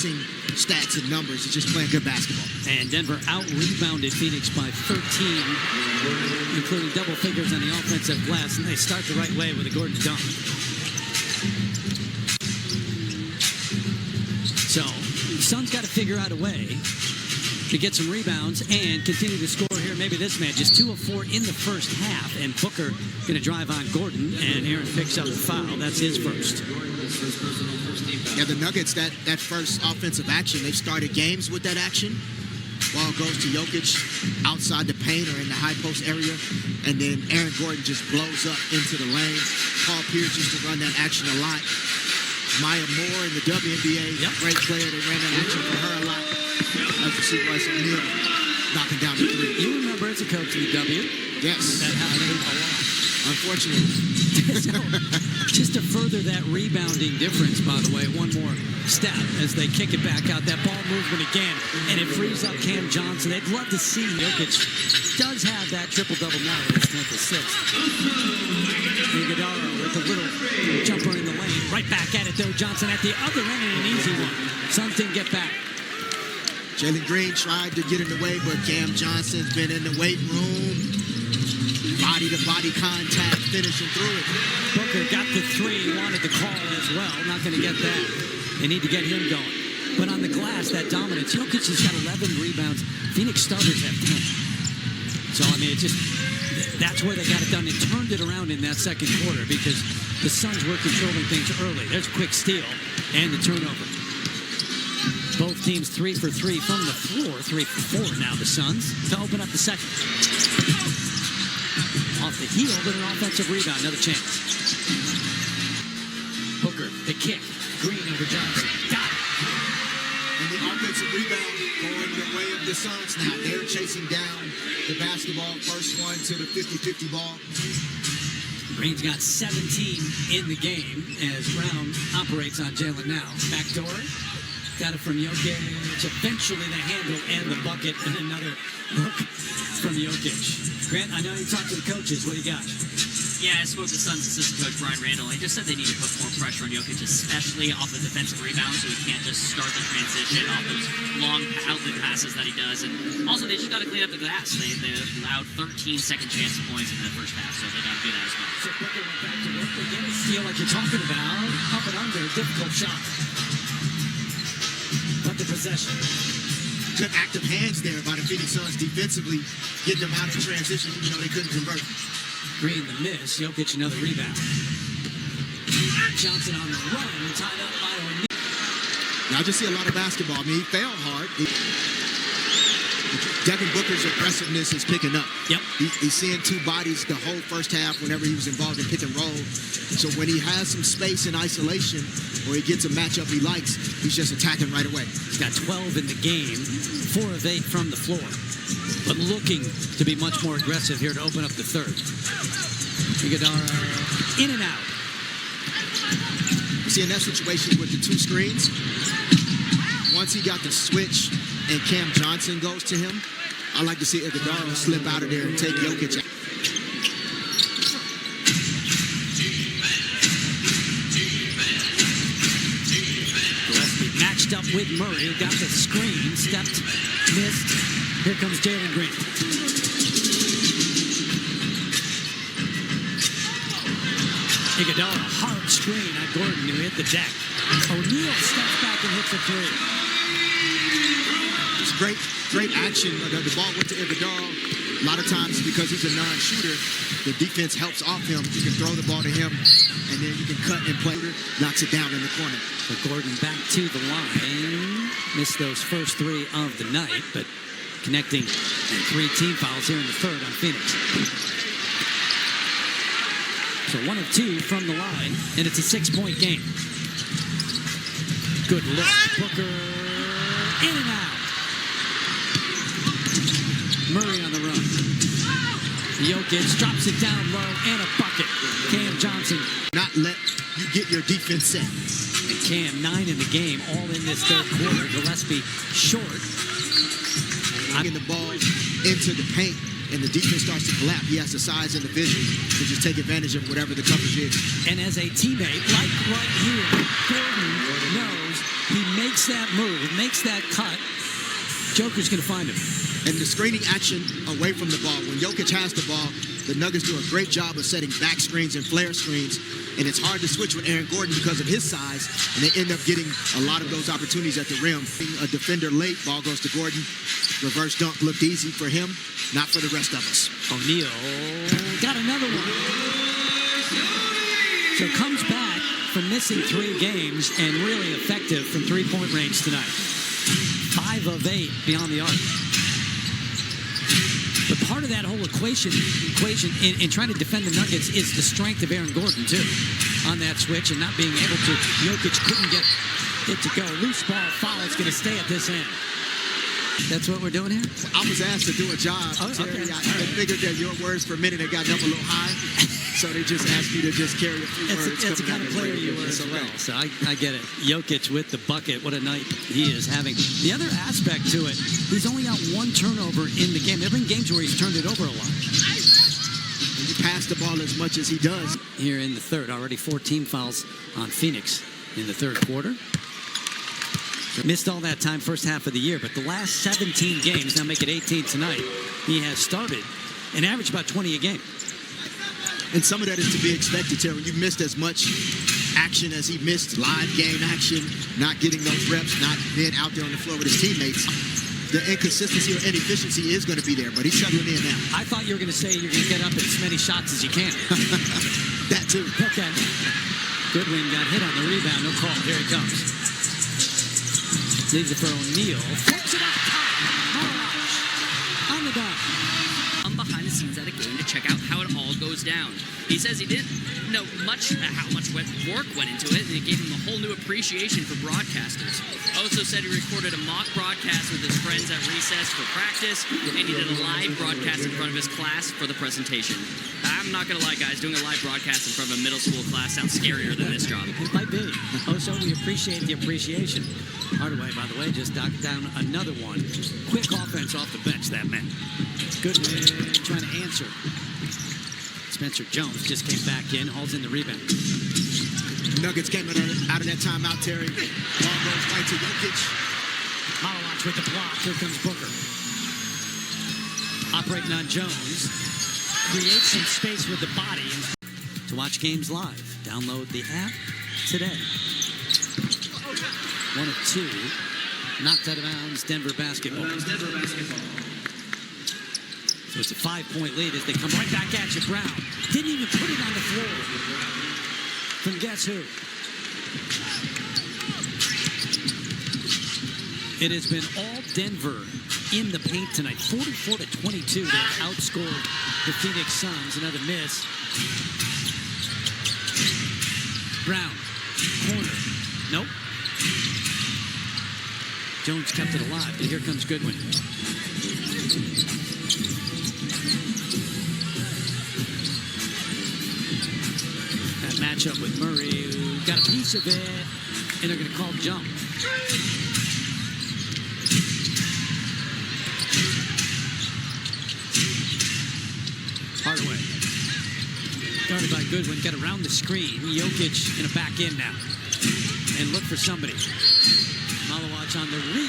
passing stats and numbers. It's just playing good basketball. And Denver out-rebounded Phoenix by 13, including double figures on the offensive glass, and they start the right way with a Gordon dunk. So, the Suns got to figure out a way to get some rebounds and continue to score here. Maybe this man, just 2 of 4 in the first half, and Booker going to drive on Gordon, and Aaron picks up the foul. That's his first. Yeah, the Nuggets, that first offensive action, they've started games with that action. Ball goes to Jokic outside the paint or in the high post area, and then Aaron Gordon just blows up into the lane. Paul Pierce used to run that action a lot. Maya Moore in the WNBA, great player. They ran that action for her a lot. As you see Royce O'Neal knocking down the three. You remember as a coach in the W? Yes. That happened a lot. Unfortunately. So, just to further that rebounding difference, by the way, one more step as they kick it back out. That ball movement again, and it frees up Cam Johnson. They'd love to see Jokic does have that triple-double now with his 10th assist. Iguodala with a little jumper in the lane. Right back at it, though. Johnson at the other end, and an easy one. Suns didn't get back. Jalen Green tried to get in the way, but Cam Johnson's been in the weight room. Body-to-body contact, finishing through it. Booker got the three, wanted the call as well. Not going to get that. They need to get him going. But on the glass, that dominance, Jokic has got 11 rebounds. Phoenix starters have 10. So, I mean, it just, that's where they got it done. It turned it around in that second quarter because the Suns were controlling things early. There's a quick steal and the turnover. Both teams 3 for 3 from the floor. 3 for 4 now, the Suns, to open up the second. Off the heel, but an offensive rebound. Another chance. Booker, the kick. Green over Johnson. Got it. And the offensive rebound going the way of the Suns now. They're chasing down the basketball. First one to the 50-50 ball. Green's got 17 in the game as Brown operates on Jalen now. Backdoor. Got it from Jokic. Eventually the handle and the bucket, and another look from Jokic. Grant, I know you talked to the coaches. What do you got? Yeah, I spoke to Suns assistant coach Brian Randall. He just said they need to put more pressure on Jokic, especially off the defensive rebound, so he can't just start the transition off those long outlet passes that he does. And also, they just got to clean up the glass. They allowed 13 second chance points in the first half, so they got to do that as well. So Booker went back to work. They get a steal like you're talking about. Up and under, difficult shot. But the possession. Good active hands there by the Phoenix Suns defensively, getting them out of transition, even though they couldn't convert. Green the miss. Jokic another rebound. Johnson on the run, tied up by O'Neal. Now I just see a lot of basketball. I mean, he fell hard. Devin Booker's aggressiveness is picking up. Yep. He's seeing two bodies the whole first half whenever he was involved in pick and roll. So when he has some space in isolation or he gets a matchup he likes, he's just attacking right away. He's got 12 in the game, 4 of 8 from the floor, but looking to be much more aggressive here to open up the third. Iguodala in and out. You see in that situation with the two screens, once he got the switch and Cam Johnson goes to him, I like to see Iguodala slip out of there and take Jokic out. Gillespie matched up with Murray, got the screen, stepped, missed. Here comes Jalen Green. Iguodala, hard screen on Gordon, who hit the deck. O'Neal steps back and hits a three. It's great action. The ball went to Iguodala. A lot of times, because he's a non-shooter, the defense helps off him. You can throw the ball to him, and then you can cut and play. Knocks it down in the corner. So Gordon back to the line. Missed those first 3 of the night, but connecting 3 team fouls here in the third on Phoenix. So 1 of 2 from the line, and it's a 6-point game. Good look. Booker in and out. Murray on the run. Jokic drops it down low and a bucket. Cam Johnson. Not let you get your defense set. And Cam, 9 in the game, all in this third quarter. Gillespie short. Getting the ball into the paint, and the defense starts to collapse. He has the size and the vision to just take advantage of whatever the coverage is. And as a teammate, like right here, Gordon knows he makes that move, makes that cut, Joker's going to find him. And the screening action away from the ball. When Jokic has the ball, the Nuggets do a great job of setting back screens and flare screens. And it's hard to switch with Aaron Gordon because of his size. And they end up getting a lot of those opportunities at the rim. A defender late, ball goes to Gordon. Reverse dunk looked easy for him, not for the rest of us. O'Neal got another one. So comes back from missing 3 games and really effective from three-point range tonight. 5 of 8 beyond the arc. But part of that whole equation in trying to defend the Nuggets is the strength of Aaron Gordon, too, on that switch and not being able to. Jokic couldn't get it to go. Loose ball foul is going to stay at this end. That's what we're doing here? I was asked to do a job, Terry. Okay. I figured that your words per minute had gotten up a little high, so they just asked me to just carry a few words. It's the kind of player you were as well. So I get it. Jokic with the bucket. What a night he is having. The other aspect to it, he's only got 1 turnover in the game. There have been games where he's turned it over a lot. When you pass the ball as much as he does. Here in the third, already 14 fouls on Phoenix in the third quarter. Missed all that time first half of the year, but the last 17 games, now make it 18 tonight, he has started and averaged about 20 a game. And some of that is to be expected, Terry. When you missed as much action as he missed, live game action, not getting those reps, not being out there on the floor with his teammates, the inconsistency or inefficiency is going to be there, but he's settling in now. I thought you were going to say you're going to get up as many shots as you can. That too. Okay. Goodwin got hit on the rebound. No call. Here it comes. Leaves it for O'Neal. Flips it up top. On the dot. I'm behind the scenes at a game to check out how it all goes down. He says he didn't know how much work went into it, and it gave him a whole new appreciation for broadcasters. Also said he recorded a mock broadcast with his friends at recess for practice, and he did a live broadcast in front of his class for the presentation. I'm not going to lie, guys, doing a live broadcast in front of a middle school class sounds scarier than this job. It might be. Oh, so we appreciate the appreciation. Hardaway, by the way, just knocked down another one. Quick offense off the bench, that man. Goodwin trying to answer. Spencer Jones just came back in, hauls in the rebound. Nuggets came out of that timeout, Terry. Ball goes right to Jokic. Malawatch with the block. Here comes Booker. Operating on Jones. Creates some space with the body. To watch games live, download the app today. 1 of 2. Knocked out of bounds, Denver basketball. So it's a 5-point lead as they come right back at you. Brown didn't even put it on the floor. From guess who? It has been all Denver in the paint tonight. 44-22. They outscored the Phoenix Suns. Another miss. Brown. Corner. Nope. Jones kept it alive, but here comes Goodwin. That matchup with Murray, who got a piece of it, and they're going to call jump. Hardaway. Guarded by Goodwin, got around the screen. Jokic in a back end now. And look for somebody. Malawatch on the